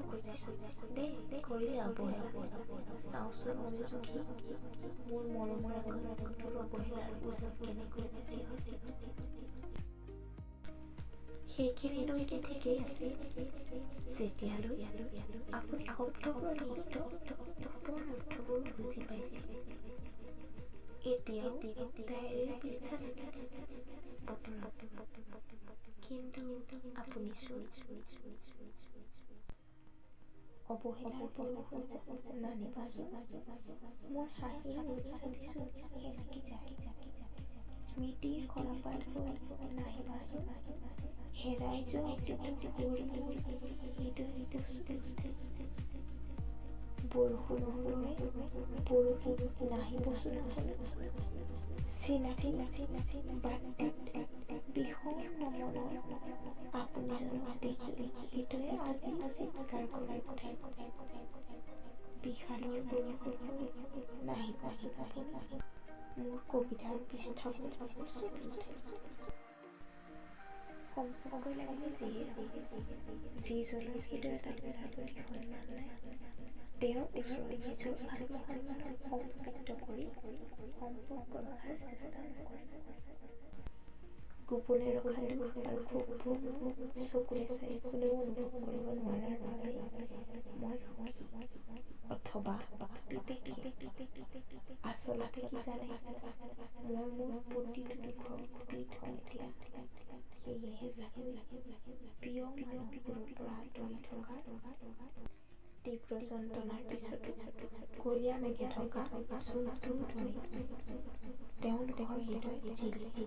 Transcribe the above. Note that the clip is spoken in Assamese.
খুজিছোঁ দেই কৰিলে অৱহেলা চাওঁচোন মনোযোগী মোৰ মৰমৰ আগত তোৰ অৱহেলাৰ ওজন কেনেকৈ বেছি হৈছে সেইখিনিলৈকে ঠিকেই আছে যেতিয়ালৈ আপুনি শব্দবোৰ লিখিত গোপন অৰ্থবোৰ বুজি পাইছে এতিয়াও ডায়েৰীৰ পৃষ্ঠাত কিন্তু আপুনি অৱহেলাৰ বৰষুণ নানিবাচোন মোৰ হাঁহিৰ উৎসাদিছো সেনেকি যায় স্মৃতিৰ খৰাপাত হৈ নাহিবাচোন হেৰাই যোৱা বৰষুণৰ দৰে বৰষি নাহিবচোন চিনাকি বাটিত বিষণ্ণ মনৰ আপুনি জনক দেখি এইটোৱে আজিও চিৎকাৰ কৰাৰ কথা বিষাদৰ বৰষুণ হৈ নাহিবচোন মোৰ কবিতাৰ পৃষ্ঠাবোৰ সম্পৰ্ক লাগিলে যিজনৰ হৃদয়ত আপোনাৰ প্ৰতি সন্মান নাই তেওঁৰ ওচৰত নিজৰ আত্মসন্মানক অপবিত্ৰ কৰি সম্পৰ্ক ৰখাৰ চেষ্টা নকৰে গোপনে ৰখা দুখ আৰু ক্ষোভবোৰ চকুৰে চাই কোনেও অনুভৱ কৰিব নোৱাৰাৰ বাবে মই সুখী অথবা বিবেকী আচলতে কি জানে মই মোৰ প্ৰতিটো দুখৰ পীঠ হৈ দিয়া সেয়েহে প্ৰিয় মানুহবোৰৰ পৰা আঁতৰি থকাৰ তীব্ৰ যন্ত্ৰণাৰ পিছতো কলীয়া মেঘে থকা চুলটোৰ ধৰি তেওঁলোকৰ হৃদয় জিলিকি